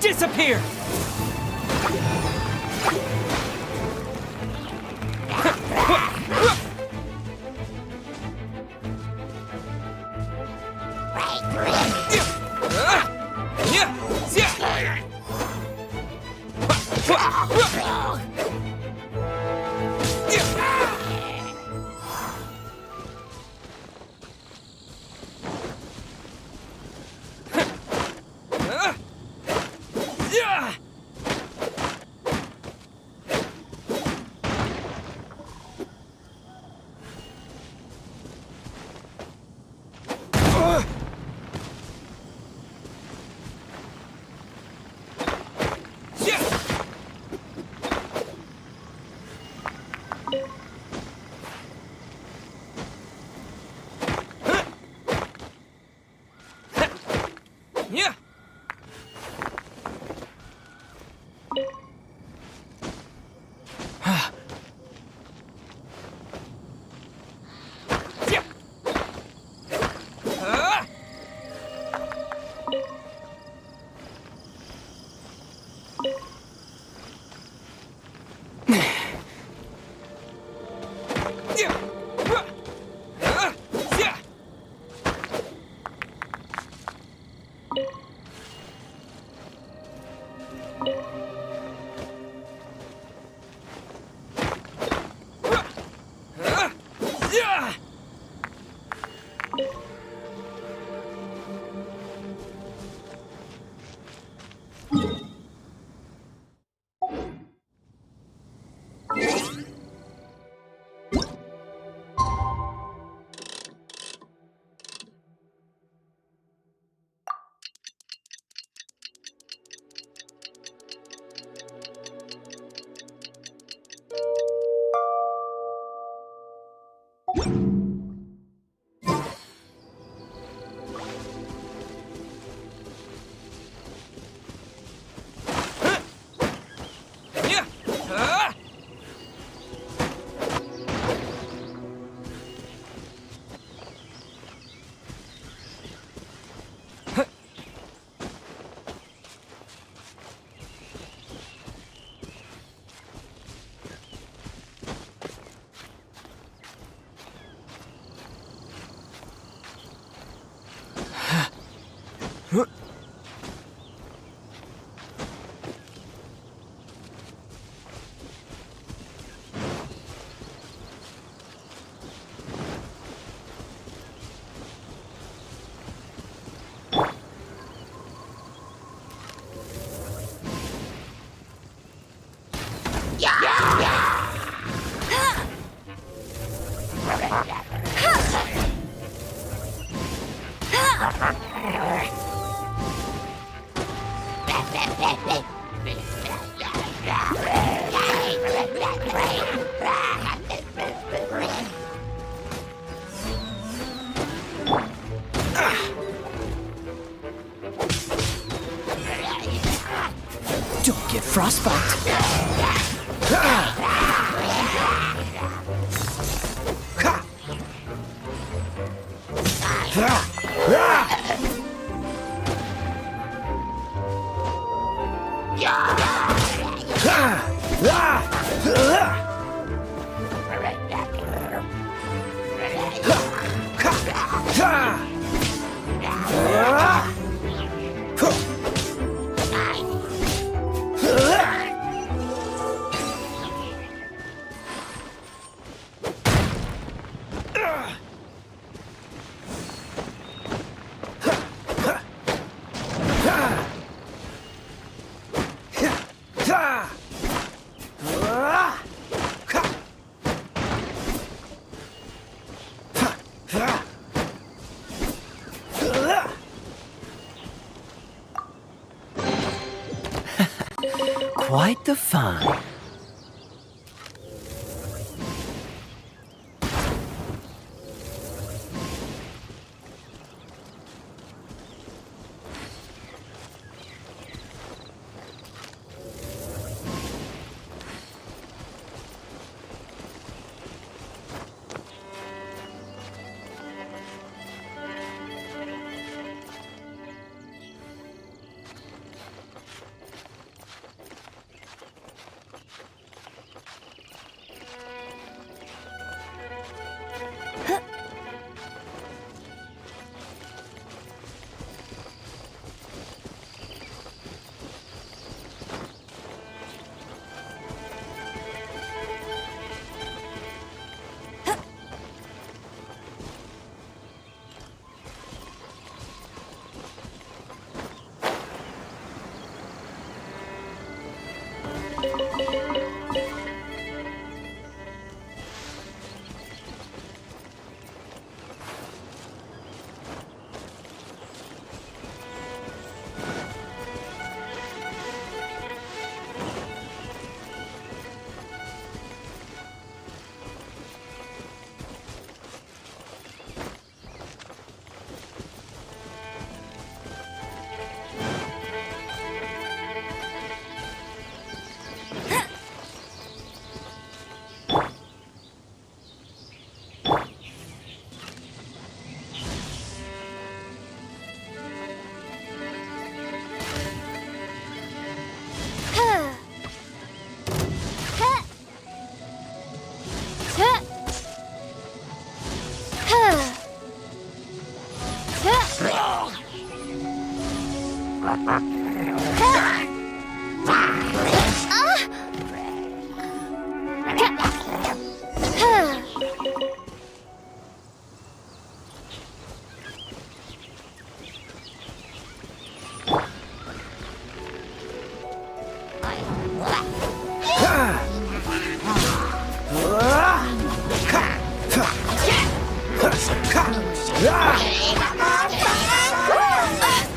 Disappear! Don't get frostbite. quite the fun.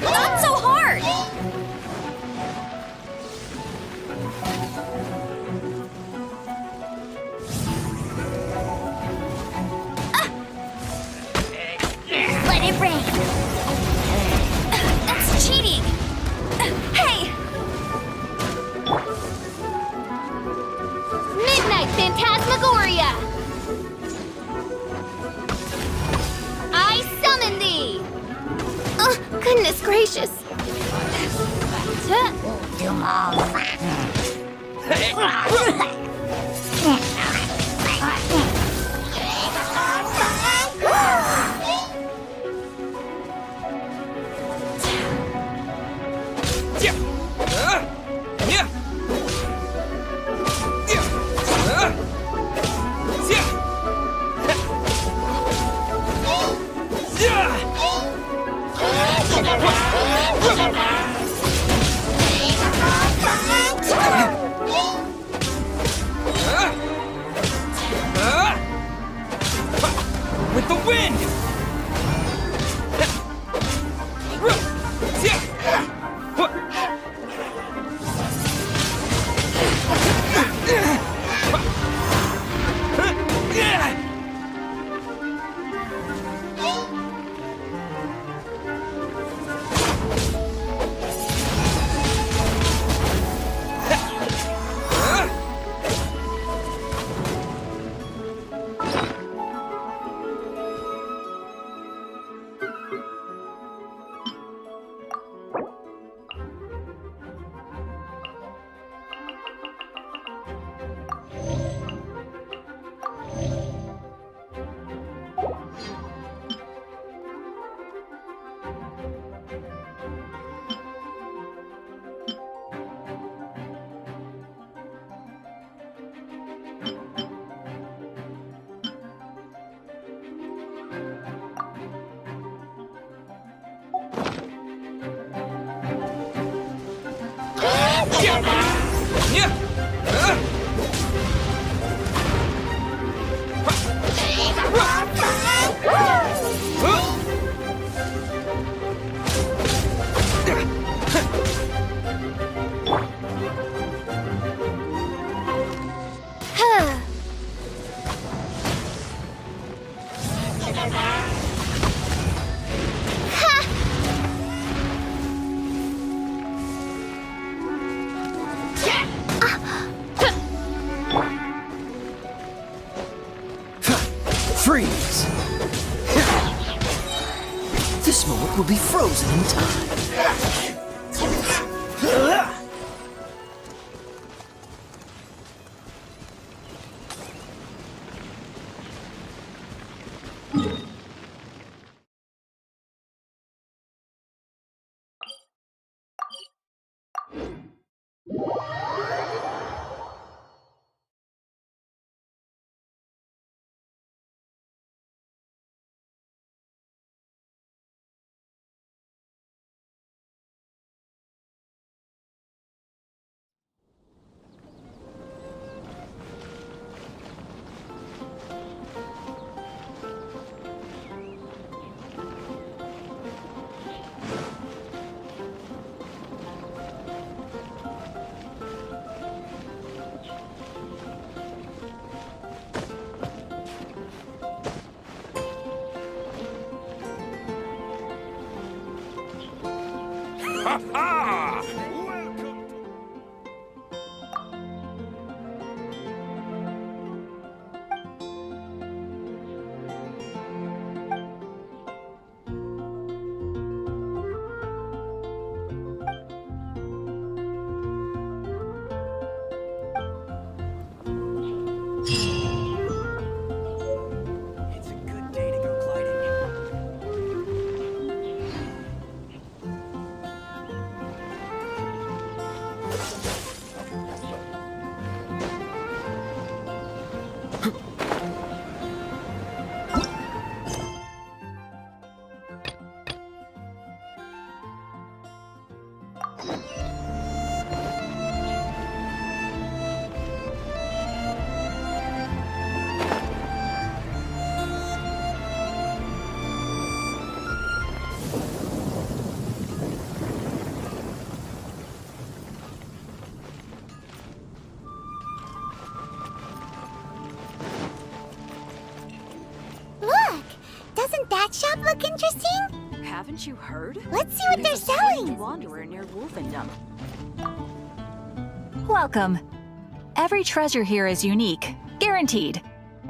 Not so hard! Let it rain! That's cheating! Hey! Midnight Phantasmagoria! I summon thee! Oh, goodness gracious! With the wind! Freeze! This moment will be frozen in time. Ha! It's a good day to go gliding. Look! Doesn't that shop look interesting? Haven't you heard? Let's see what they're There's a strange selling. wanderer near Wolfendom. Welcome. Every treasure here is unique, guaranteed.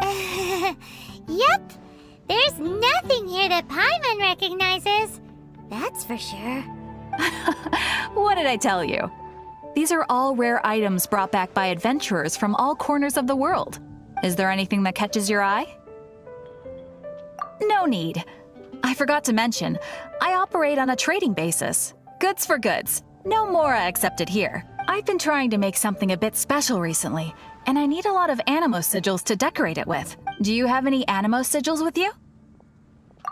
Yep. There's nothing here that Paimon recognizes. That's for sure. What did I tell you? These are all rare items brought back by adventurers from all corners of the world. Is there anything that catches your eye? No need. I forgot to mention, I operate on a trading basis. Goods for goods. No Mora accepted here. I've been trying to make something a bit special recently, and I need a lot of animo sigils to decorate it with. Do you have any animo sigils with you?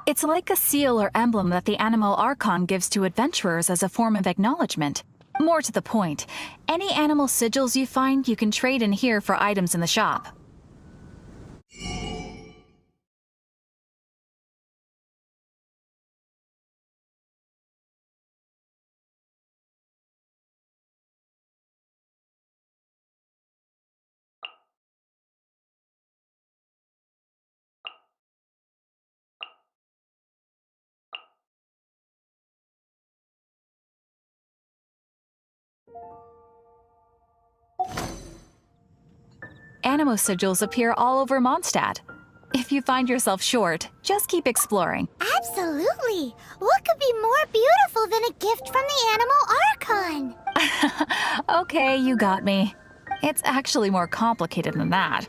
It's like a seal or emblem that the Animo Archon gives to adventurers as a form of acknowledgement. More to the point, any animal sigils you find you can trade in here for items in the shop. Animo sigils appear all over Mondstadt. If you find yourself short, just keep exploring. Absolutely. What could be more beautiful than a gift from the Animal Archon? Okay, you got me. It's actually more complicated than that,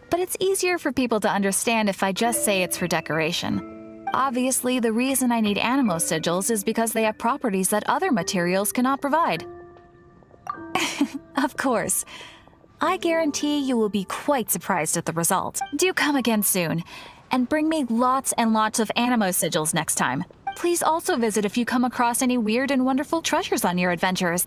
but it's easier for people to understand if I just say it's for decoration. Obviously, the reason I need animo sigils is because they have properties that other materials cannot provide. Of course. I guarantee you will be quite surprised at the result. Do come again soon, and bring me lots and lots of animo sigils next time. Please also visit if you come across any weird and wonderful treasures on your adventures.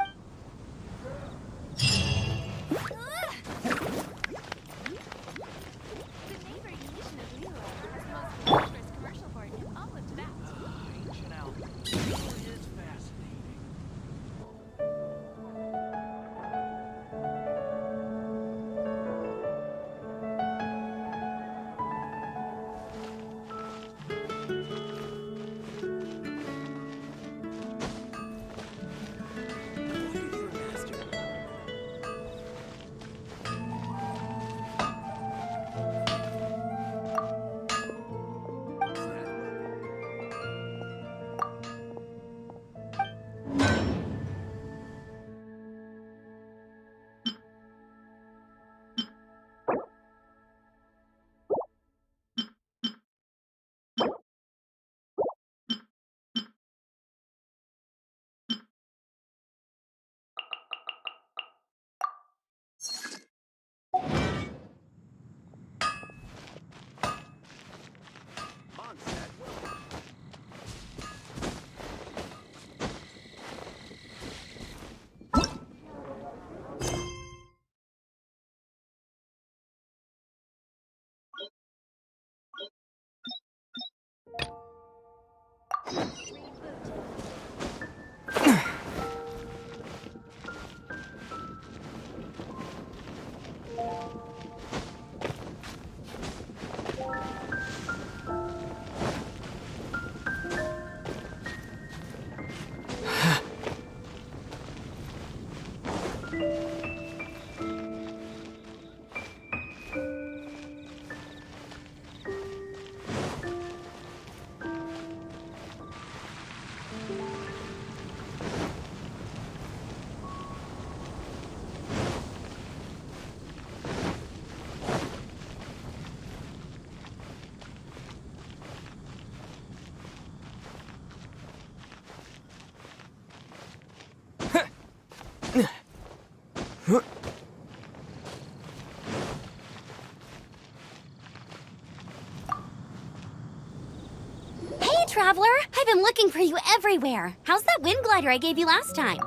traveler! I've been looking for you everywhere. How's that wind glider I gave you last time?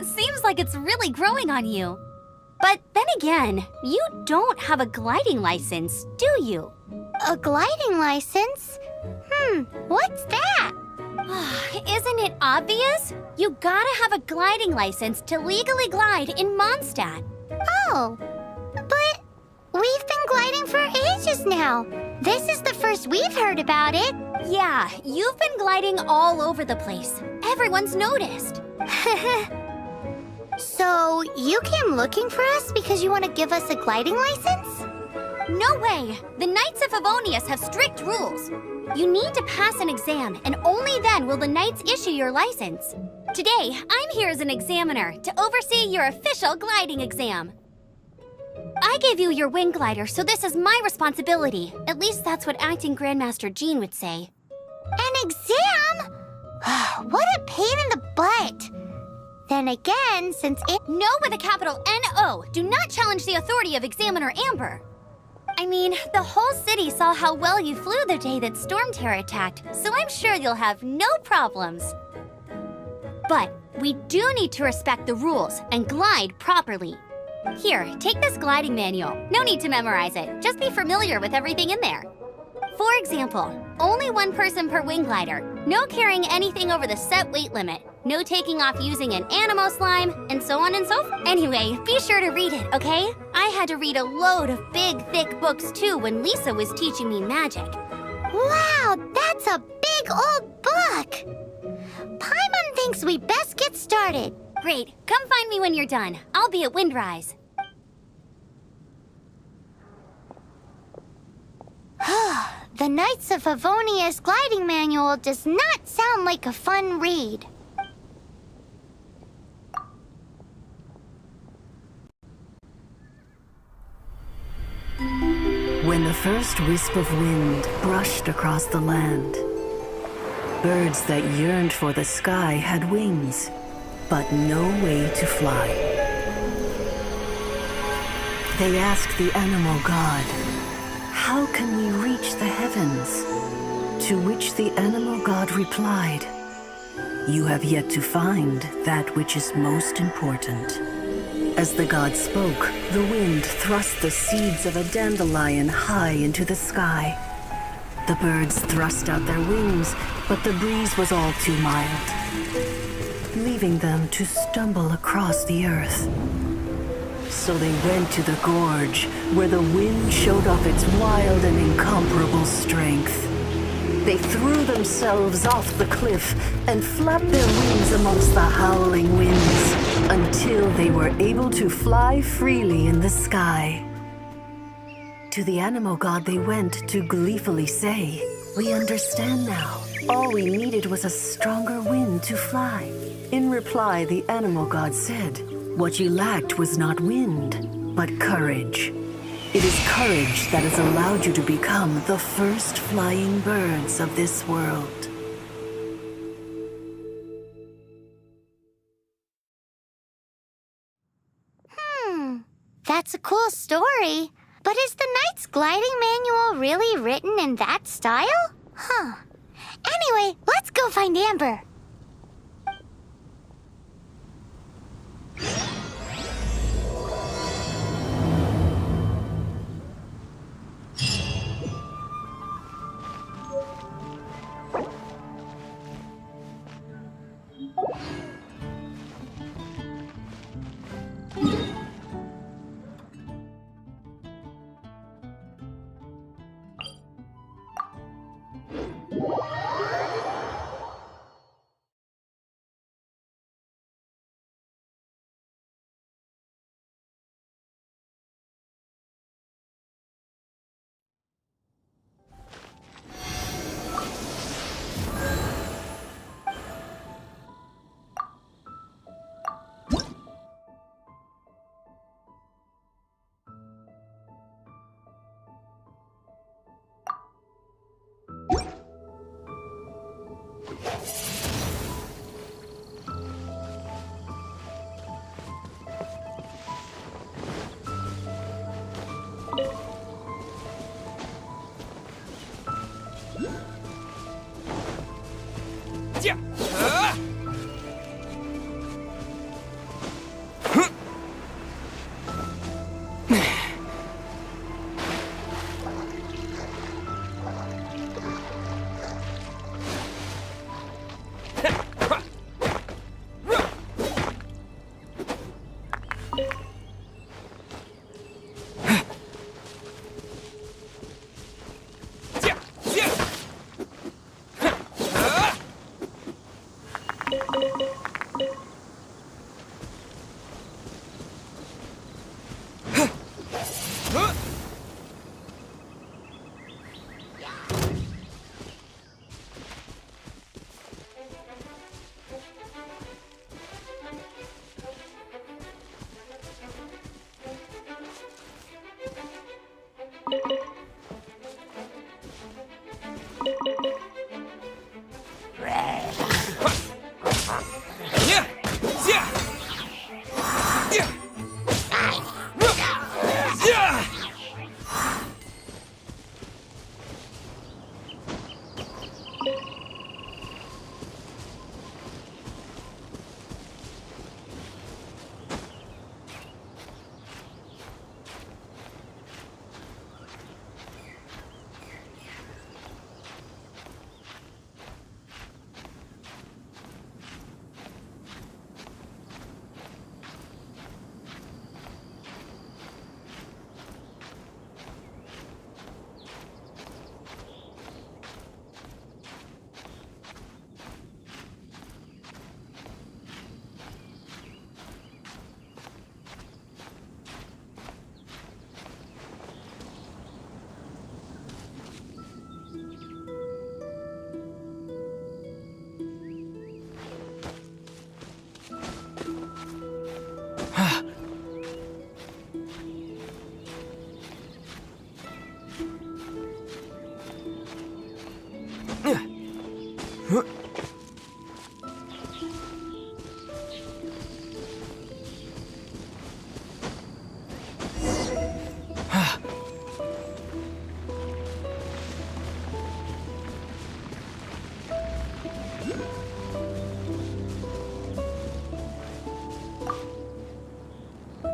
Seems like it's really growing on you. But then again, you don't have a gliding license, do you? A gliding license? What's that? Isn't it obvious? You gotta have a gliding license to legally glide in Mondstadt. Oh, but we've been gliding for ages now. This is the first we've heard about it. Yeah, you've been gliding all over the place. Everyone's noticed. So, you came looking for us because you want to give us a gliding license? No way! The Knights of Favonius have strict rules. You need to pass an exam, and only then will the Knights issue your license. Today, I'm here as an examiner to oversee your official gliding exam. I gave you your wing glider, so this is my responsibility. At least that's what Acting Grandmaster Jean would say. An exam? What a pain in the butt. Then again, since it— No with a capital N-O. Do not challenge the authority of Examiner Amber. I mean, the whole city saw how well you flew the day that Storm Terror attacked, so I'm sure you'll have no problems. But we do need to respect the rules and glide properly. Here, take this gliding manual. No need to memorize it. Just be familiar with everything in there. For example, only one person per wing glider. No carrying anything over the set weight limit. No taking off using an animo slime, and so on and so forth. Anyway, be sure to read it, okay? I had to read a load of big, thick books too when Lisa was teaching me magic. Wow, that's a big old book! Paimon thinks we best get started. Great, come find me when you're done. I'll be at Windrise. The Knights of Favonius gliding manual does not sound like a fun read. When the first wisp of wind brushed across the land, birds that yearned for the sky had wings, but no way to fly. They asked the animal god, "How can we reach the heavens?" To which the animal god replied, "You have yet to find that which is most important." As the god spoke, the wind thrust the seeds of a dandelion high into the sky. The birds thrust out their wings, but the breeze was all too mild, leaving them to stumble across the earth. So they went to the gorge, where the wind showed off its wild and incomparable strength. They threw themselves off the cliff and flapped their wings amongst the howling winds until they were able to fly freely in the sky. To the animal god they went to gleefully say, "We understand now. All we needed was a stronger wind to fly." In reply, the animal god said, "What you lacked was not wind, but courage. It is courage that has allowed you to become the first flying birds of this world." That's a cool story. But is the Knight's gliding manual really written in that style? Anyway, let's go find Amber.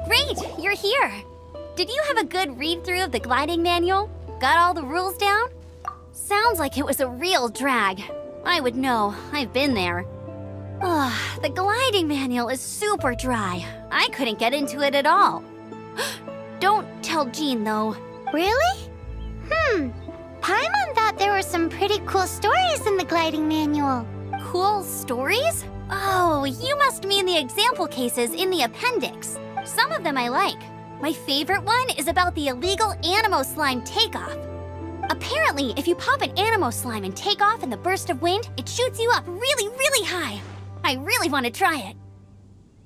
Great, you're here. Did you have a good read-through of the gliding manual? Got all the rules down? Sounds like it was a real drag. I would know, I've been there. Ugh, the gliding manual is super dry. I couldn't get into it at all. Don't tell Jean, though. Really? Paimon thought there were some pretty cool stories in the gliding manual. Cool stories? Oh, you must mean the example cases in the appendix. Some of them I like. My favorite one is about the illegal Animo slime takeoff. Apparently, if you pop an Animo slime and take off in the burst of wind, it shoots you up really, really high. I really want to try it.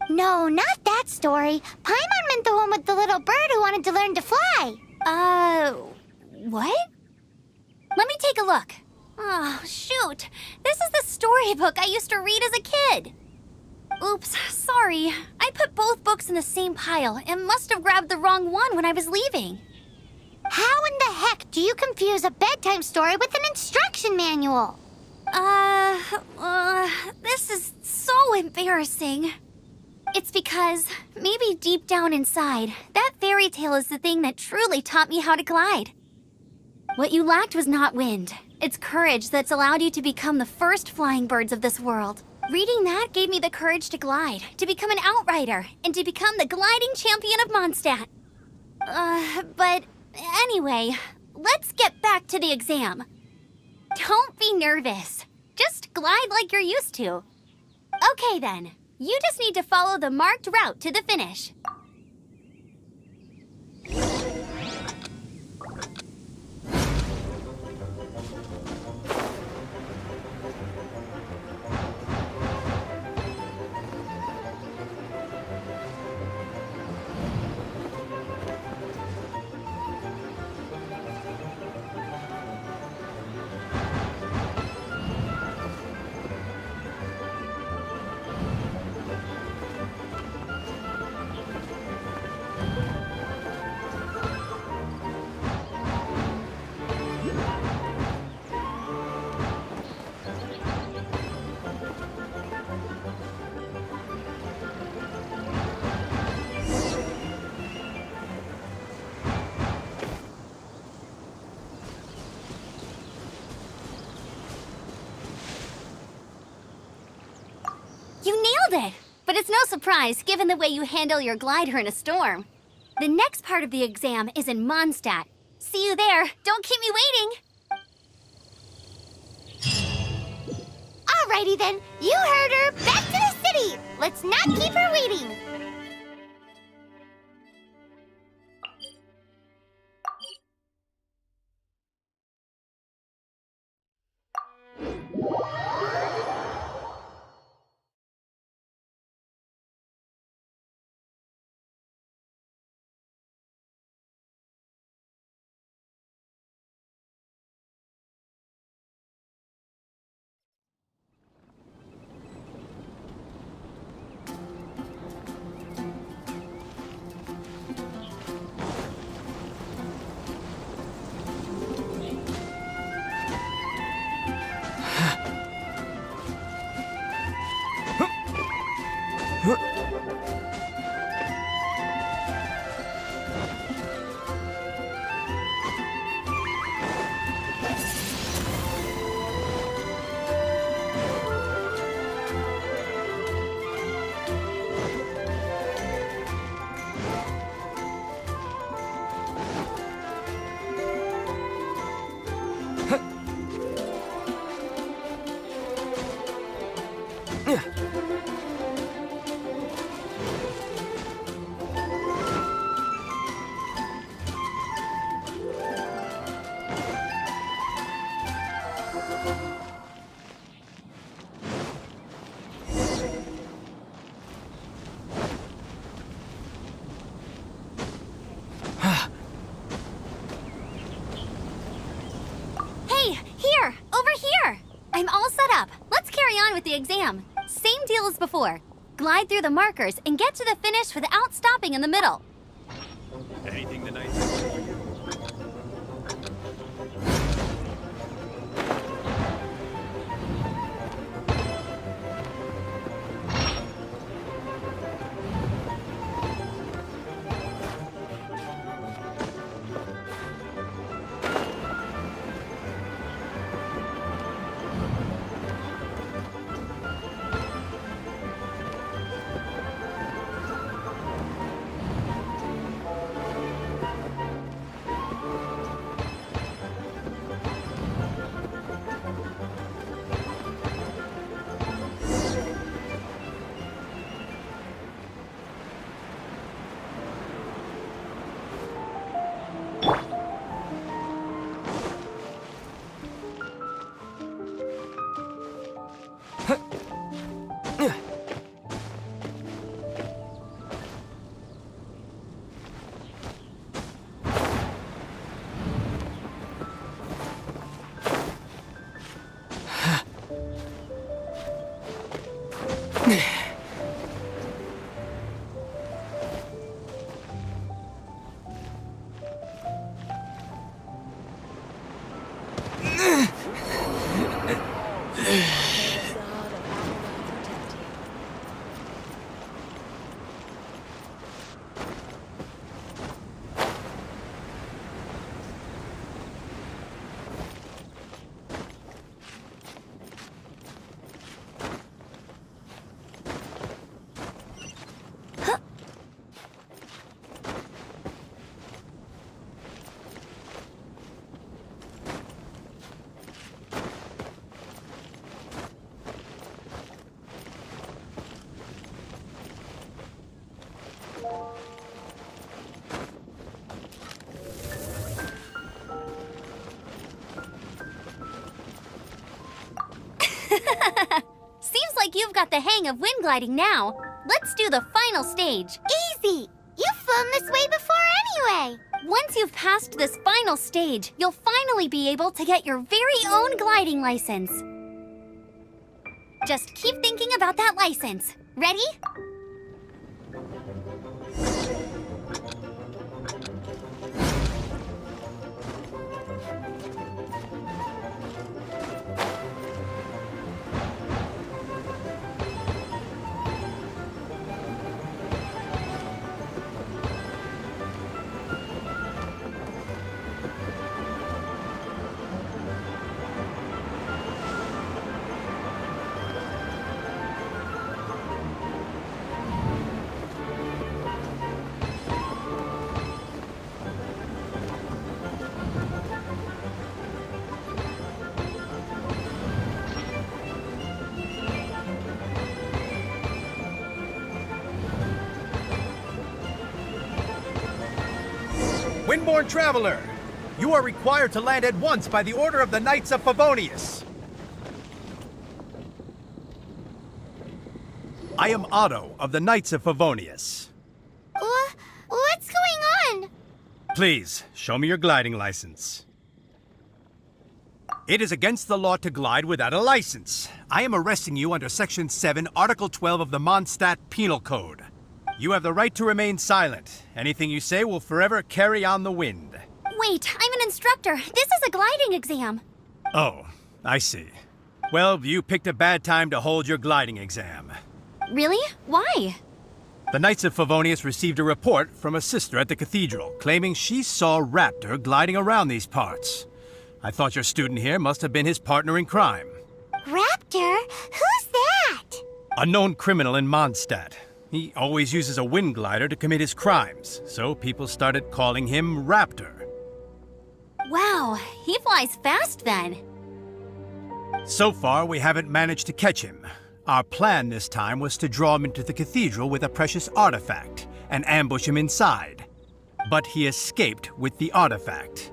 No, not that story. Paimon meant the one with the little bird who wanted to learn to fly. What? Let me take a look. Oh, shoot. This is the storybook I used to read as a kid. Oops, sorry. I put both books in the same pile and must have grabbed the wrong one when I was leaving. How in the heck do you confuse a bedtime story with an instruction manual? This is so embarrassing. It's because, maybe deep down inside, that fairy tale is the thing that truly taught me how to glide. What you lacked was not wind. It's courage that's allowed you to become the first flying birds of this world. Reading that gave me the courage to glide, to become an outrider, and to become the gliding champion of Mondstadt. But anyway, let's get back to the exam. Don't be nervous. Just glide like you're used to. Okay then, you just need to follow the marked route to the finish. nailed it! But it's no surprise, given the way you handle your glider in a storm. The next part of the exam is in Mondstadt. See you there. Don't keep me waiting. Alrighty then, you heard her. Back to the city. Let's not keep her waiting. I'm all set up. Let's carry on with the exam. Same deal as before. Glide through the markers and get to the finish without stopping in the middle. Anything the Knights can do for you? Seems like you've got the hang of wind gliding now. Let's do the final stage. Easy. You've flown this way before anyway. Once you've passed this final stage, you'll finally be able to get your very own gliding license. Just keep thinking about that license. Ready? Inborn traveler! You are required to land at once by the order of the Knights of Favonius. I am Otto of the Knights of Favonius. What's going on? Please, show me your gliding license. It is against the law to glide without a license. I am arresting you under Section 7, Article 12 of the Mondstadt Penal Code. You have the right to remain silent. Anything you say will forever carry on the wind. Wait, I'm an instructor. This is a gliding exam. Oh, I see. Well, you picked a bad time to hold your gliding exam. Really? Why? The Knights of Favonius received a report from a sister at the cathedral claiming she saw Raptor gliding around these parts. I thought your student here must have been his partner in crime. Raptor? Who's that? A known criminal in Mondstadt. He always uses a wind glider to commit his crimes, so people started calling him Raptor. Wow, he flies fast then. So far, we haven't managed to catch him. Our plan this time was to draw him into the cathedral with a precious artifact and ambush him inside. But he escaped with the artifact.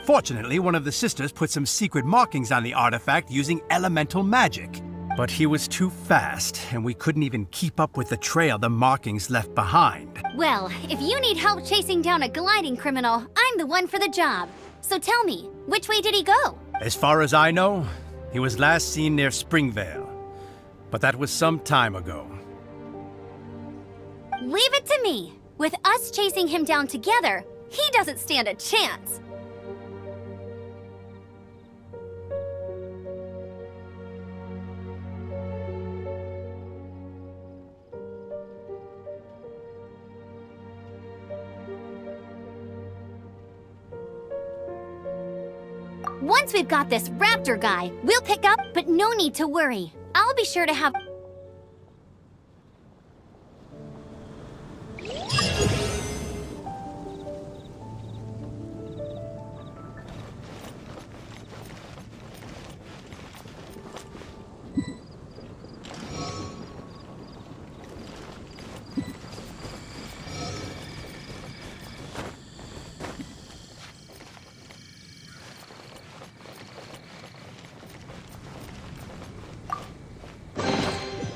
Fortunately, one of the sisters put some secret markings on the artifact using elemental magic. But he was too fast, and we couldn't even keep up with the trail the markings left behind. Well, if you need help chasing down a gliding criminal, I'm the one for the job. So tell me, which way did he go? As far as I know, he was last seen near Springvale. But that was some time ago. Leave it to me. With us chasing him down together, he doesn't stand a chance. Once we've got this raptor guy, we'll pick up, but no need to worry. I'll be sure to have...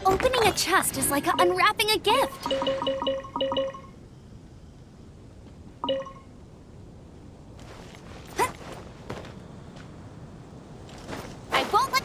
Opening a chest is like unwrapping a gift. I won't let...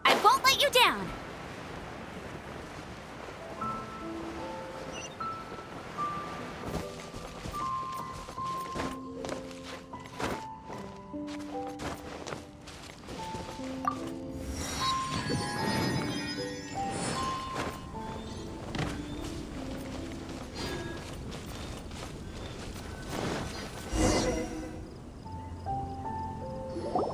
I won't let you down.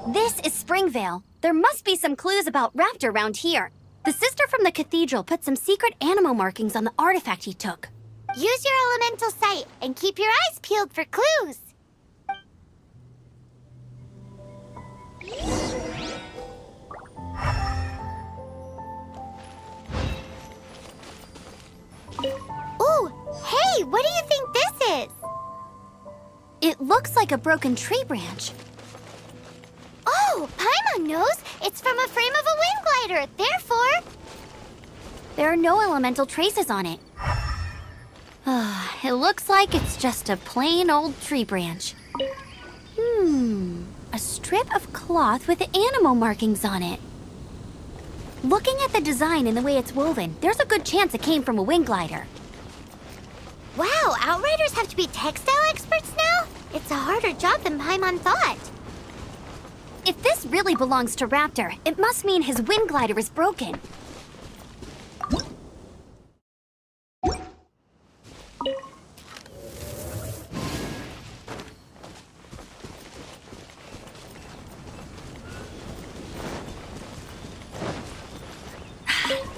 This is Springvale. There must be some clues about Raptor around here. The sister from the cathedral put some secret animal markings on the artifact he took. Use your elemental sight and keep your eyes peeled for clues. Ooh, hey, what do you think this is? looks like a broken tree branch. Oh, Paimon knows. It's from a frame of a wind glider. Therefore, There are no elemental traces on it. It looks like it's just a plain old tree branch. A strip of cloth with animal markings on it. Looking at the design and the way it's woven, there's a good chance it came from a wind glider. wow, Outriders have to be textile experts now? It's a harder job than Paimon thought. If this really belongs to Raptor, it must mean his wind glider is broken.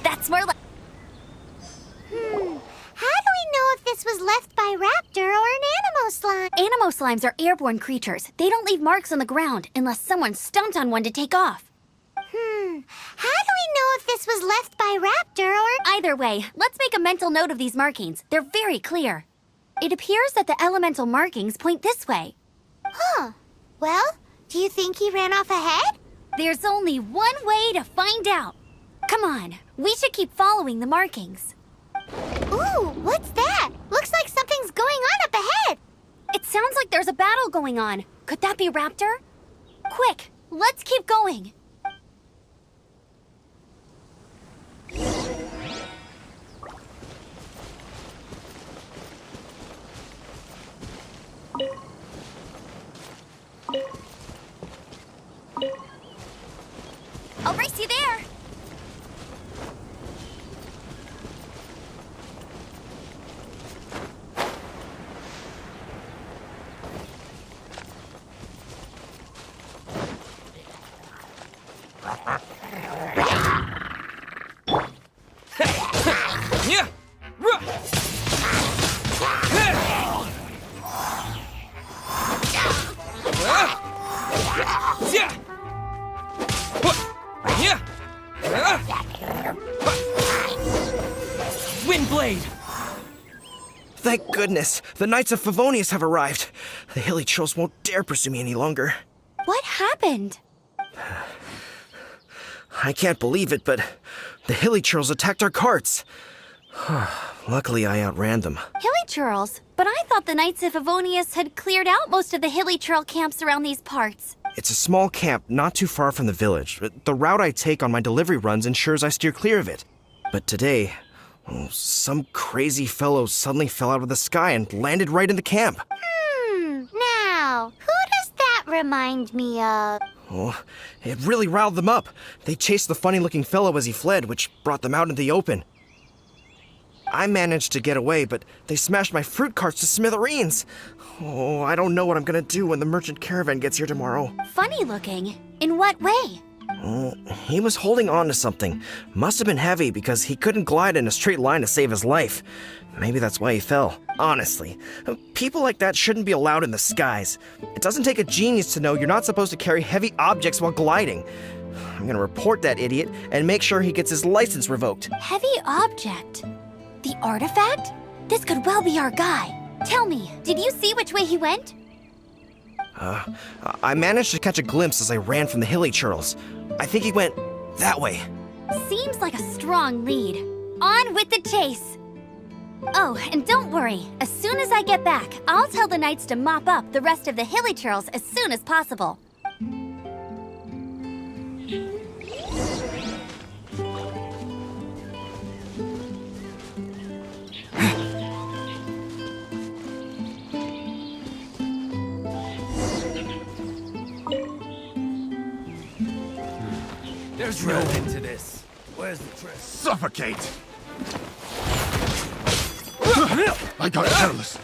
That's more like... How do we know if this was left by Raptor or an Animo slime? Animo slimes are airborne creatures. They don't leave marks on the ground unless someone stomped on one to take off. How do we know if this was left by Raptor or... Either way, let's make a mental note of these markings. They're very clear. It appears that the elemental markings point this way. Huh. Well, do you think he ran off ahead? There's only one way to find out. Come on, we should keep following the markings. Ooh, what's that? Looks like something's going on up ahead. It sounds like there's a battle going on. Could that be Raptor? Quick, let's keep going. I'll race you there. Yeah. Windblade! Thank goodness, the Knights of Favonius have arrived. The hilly trolls won't dare pursue me any longer. What happened? I can't believe it, but the hilly trolls attacked our carts. Luckily, I outran them. Hilly churls? But I thought the Knights of Favonius had cleared out most of the hilly churl camps around these parts. It's a small camp not too far from the village. The route I take on my delivery runs ensures I steer clear of it. But today, some crazy fellow suddenly fell out of the sky and landed right in the camp. Now, who does that remind me of? Oh, it really riled them up. They chased the funny-looking fellow as he fled, which brought them out into the open. I managed to get away, but they smashed my fruit carts to smithereens. Oh, I don't know what I'm gonna do when the merchant caravan gets here tomorrow. Funny looking. In what way? He was holding on to something. Must have been heavy because he couldn't glide in a straight line to save his life. Maybe that's why he fell. Honestly, people like that shouldn't be allowed in the skies. It doesn't take a genius to know you're not supposed to carry heavy objects while gliding. I'm gonna report that idiot and make sure he gets his license revoked. Heavy object? The artifact? This could well be our guy. Tell me, did you see which way he went? I managed to catch a glimpse as I ran from the hilly churls. I think he went that way. Seems like a strong lead. On with the chase! Oh, and don't worry. As soon as I get back, I'll tell the knights to mop up the rest of the hilly churls as soon as possible. There's no end to this. Where's the trick? Suffocate! I got careless.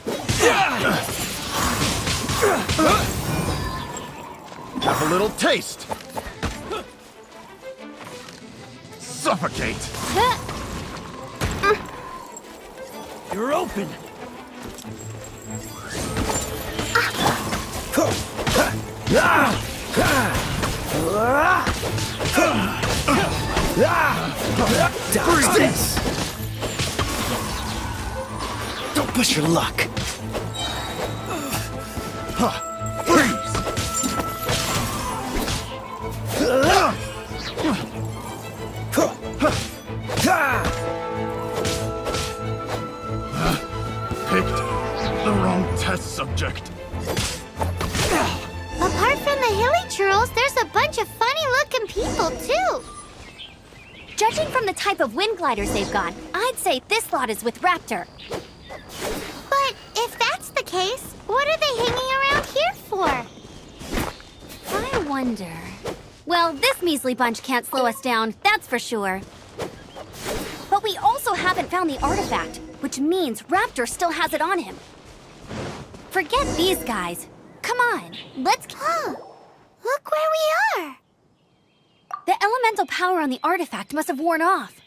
Have a little taste. Suffocate! You're open. Freeze! Don't push your luck. Picked the wrong test subject. Apart from the hilly churls, there's a bunch of funny-looking people, too. Judging from the type of wind gliders they've got, I'd say this lot is with Raptor. But if that's the case, what are they hanging around here for? I wonder... Well, this measly bunch can't slow us down, that's for sure. But we also haven't found the artifact, which means Raptor still has it on him. Forget these guys. Come on, let's... Huh. Look where we are. The elemental power on the artifact must have worn off.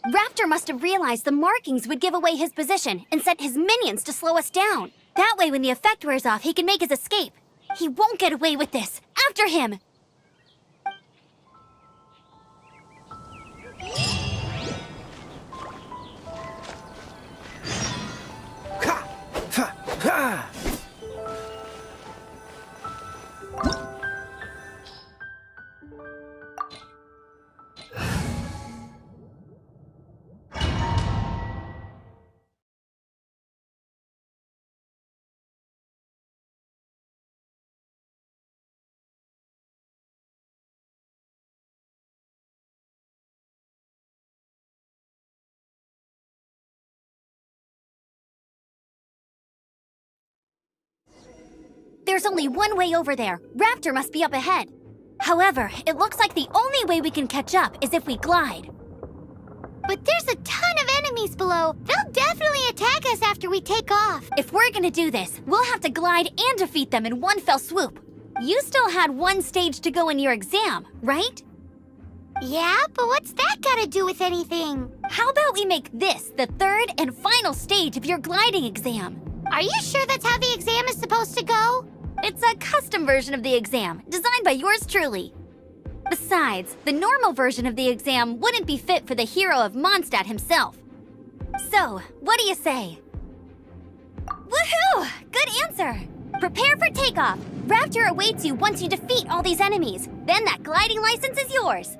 Raptor must have realized the markings would give away his position and sent his minions to slow us down. That way, when the effect wears off, he can make his escape. He won't get away with this. After him! There's only one way over there. Raptor must be up ahead. However, it looks like the only way we can catch up is if we glide. But there's a ton of enemies below. They'll definitely attack us after we take off. If we're gonna do this, we'll have to glide and defeat them in one fell swoop. You still had one stage to go in your exam, right? Yeah, but what's that gotta do with anything? How about we make this the third and final stage of your gliding exam? Are you sure that's how the exam is supposed to go? It's a custom version of the exam, designed by yours truly. Besides, the normal version of the exam wouldn't be fit for the hero of Mondstadt himself. So, what do you say? Woohoo! Good answer! Prepare for takeoff. Raptor awaits you once you defeat all these enemies. Then that gliding license is yours.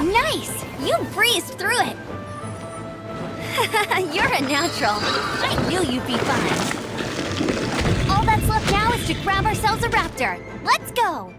Nice! You breezed through it! You're a natural. I knew you'd be fine. All that's left now is to grab ourselves a raptor. Let's go!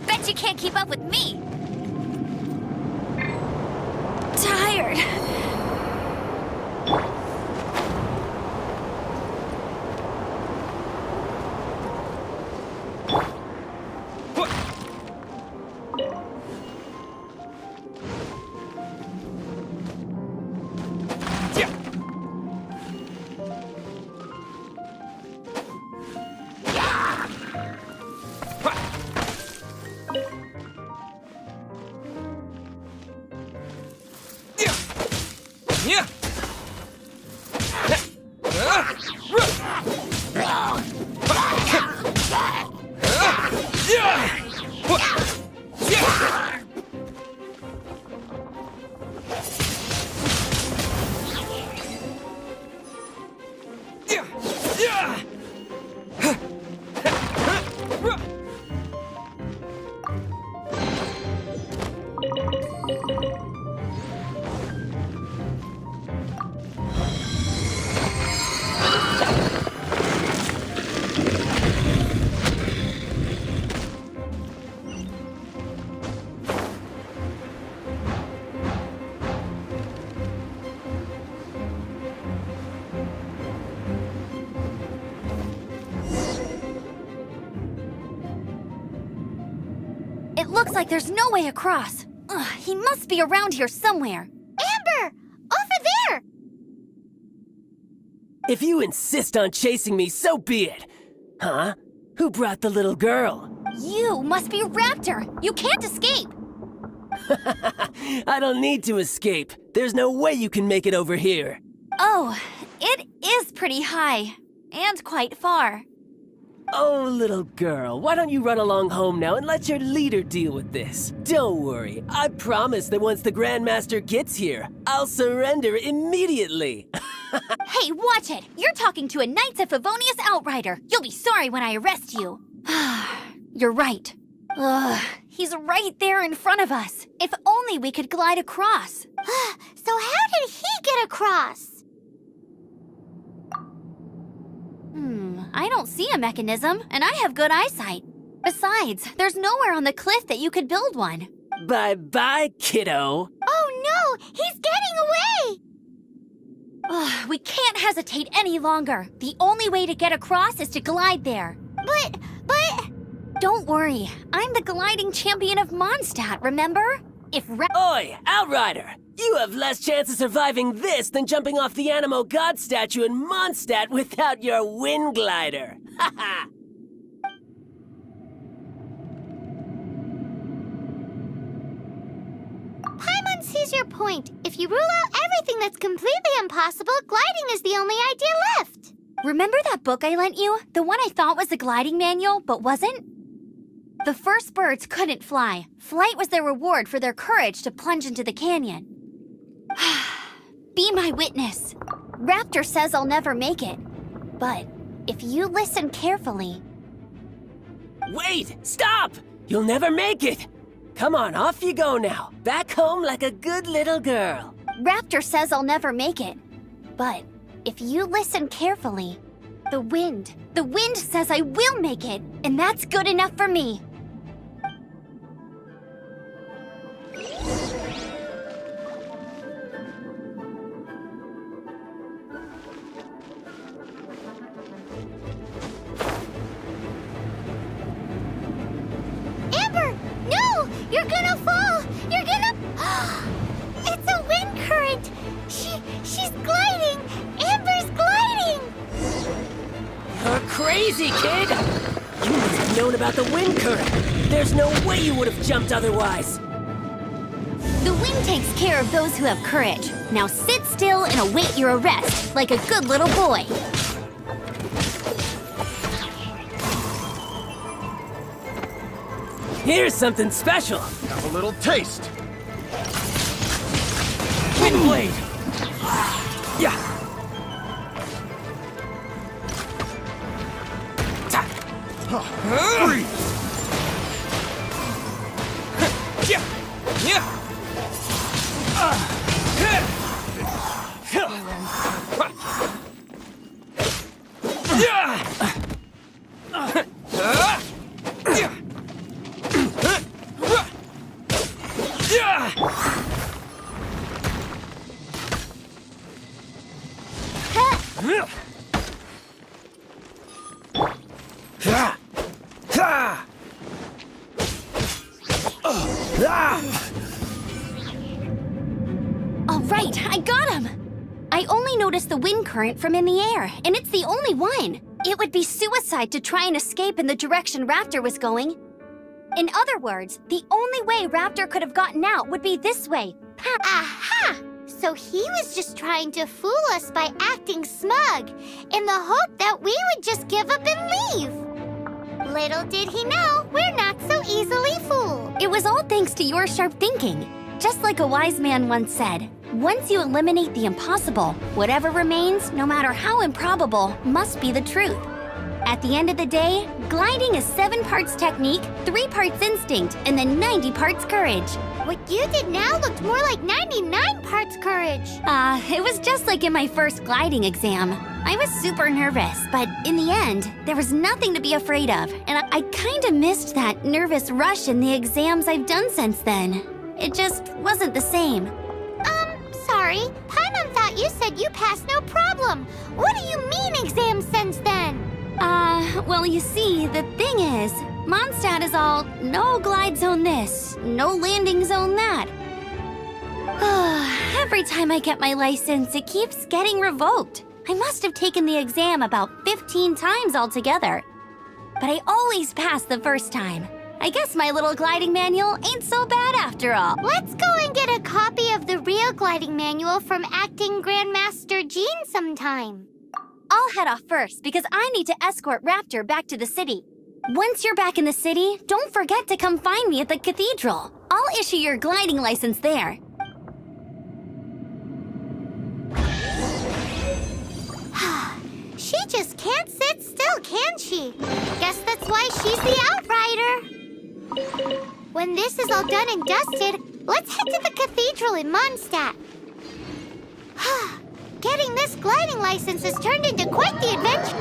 Bet you can't keep up with me! Tired. It looks like there's no way across. Ugh, he must be around here somewhere. Amber! Over there! If you insist on chasing me, so be it. Huh? Who brought the little girl? You must be Raptor. You can't escape. I don't need to escape. There's no way you can make it over here. Oh, it is pretty high. And quite far. Oh, little girl, why don't you run along home now and let your leader deal with this? Don't worry, I promise that once the Grandmaster gets here, I'll surrender immediately. Hey, watch it! You're talking to a Knights of Favonius outrider. You'll be sorry when I arrest you. You're right. Ugh, he's right there in front of us. If only we could glide across. So how did he get across? I don't see a mechanism, and I have good eyesight. Besides, there's nowhere on the cliff that you could build one. Bye-bye, kiddo. Oh no! He's getting away! Ugh, we can't hesitate any longer. The only way to get across is to glide there. But... Don't worry, I'm the gliding champion of Mondstadt, remember? If Oi, Outrider! You have less chance of surviving this than jumping off the Animo God statue in Mondstadt without your wind glider. Haha! your point. If you rule out everything that's completely impossible, gliding is the only idea left. Remember that book I lent you? The one I thought was the gliding manual, but wasn't? The first birds couldn't fly. Flight was their reward for their courage to plunge into the canyon. Be my witness. Raptor says I'll never make it. But if you listen carefully... Wait! Stop! You'll never make it! Come on, off you go now. Back home like a good little girl. Raptor says I'll never make it. But if you listen carefully, the wind says I will make it, and that's good enough for me. Amber, no! You're gonna fall! You're gonna... It's a wind current! She's gliding! Amber's gliding! You're crazy, kid! You must have known about the wind current. There's no way you would have jumped otherwise. The wind takes care of those who have courage. Now sit still and await your arrest, like a good little boy. Here's something special. Have a little taste. Wind blade. Yeah. Freeze! Yeah. Yeah. All right, I got him! I only noticed the wind current from in the air, and it's the only one. It would be suicide to try and escape in the direction Raptor was going. In other words, the only way Raptor could have gotten out would be this way. Aha! So he was just trying to fool us by acting smug, in the hope that we would just give up and leave. Little did he know, we're not so easily fooled. It was all thanks to your sharp thinking. Just like a wise man once said, once you eliminate the impossible, whatever remains, no matter how improbable, must be the truth. At the end of the day, gliding is 7 parts technique, 3 parts instinct, and then 90 parts courage. What you did now looked more like 99 parts courage. It was just like in my first gliding exam. I was super nervous, but in the end, there was nothing to be afraid of, and I kinda missed that nervous rush in the exams I've done since then. It just wasn't the same. Sorry. Paimon thought you said you passed no problem. What do you mean exams since then? Well, you see, the thing is, Mondstadt is all no glide zone this, no landing zone that. Every time I get my license, it keeps getting revoked. I must have taken the exam about 15 times altogether. But I always pass the first time. I guess my little gliding manual ain't so bad after all. Let's go and get a copy of the real gliding manual from Acting Grandmaster Jean sometime. I'll head off first because I need to escort Raptor back to the city. Once you're back in the city, don't forget to come find me at the cathedral. I'll issue your gliding license there. She just can't sit still, can she? Guess that's why she's the outrider. When this is all done and dusted, let's head to the cathedral in Mondstadt. Getting this gliding license has turned into quite the adventure.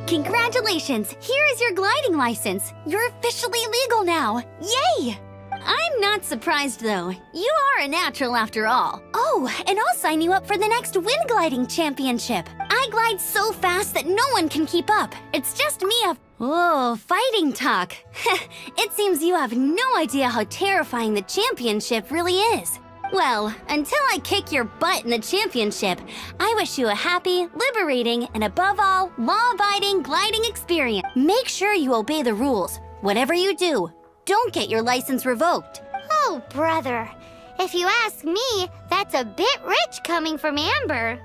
Congratulations! Here is your gliding license. You're officially legal now. Yay! I'm not surprised though. You are a natural after all. Oh, and I'll sign you up for the next wind gliding championship. I glide so fast that no one can keep up. It's just me Oh, fighting talk. It seems you have no idea how terrifying the championship really is. Well, until I kick your butt in the championship, I wish you a happy, liberating, and above all, law-abiding gliding experience. Make sure you obey the rules. Whatever you do, don't get your license revoked. Oh, brother. If you ask me, that's a bit rich coming from Amber.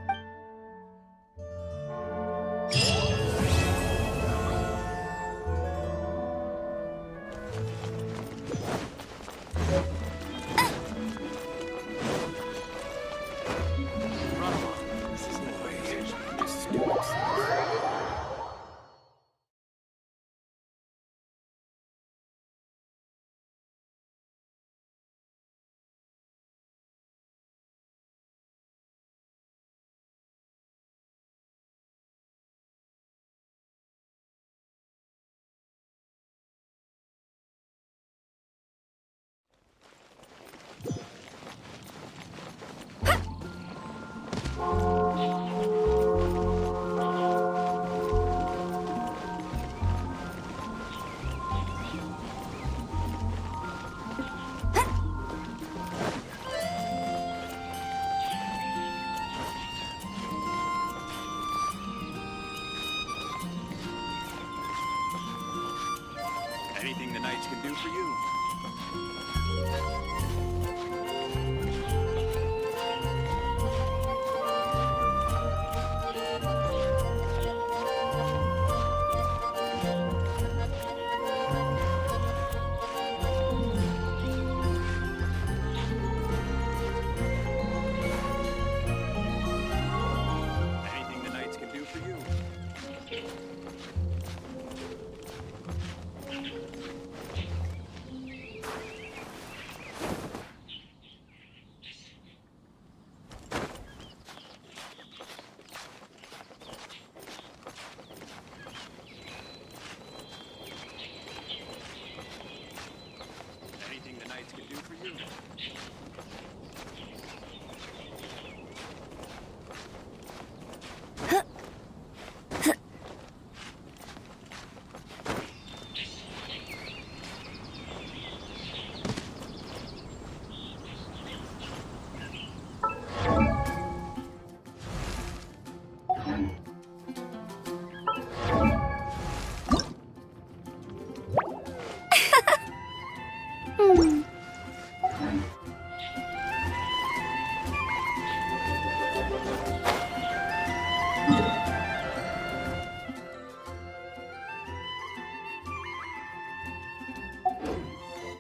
Anything the knights can do for you.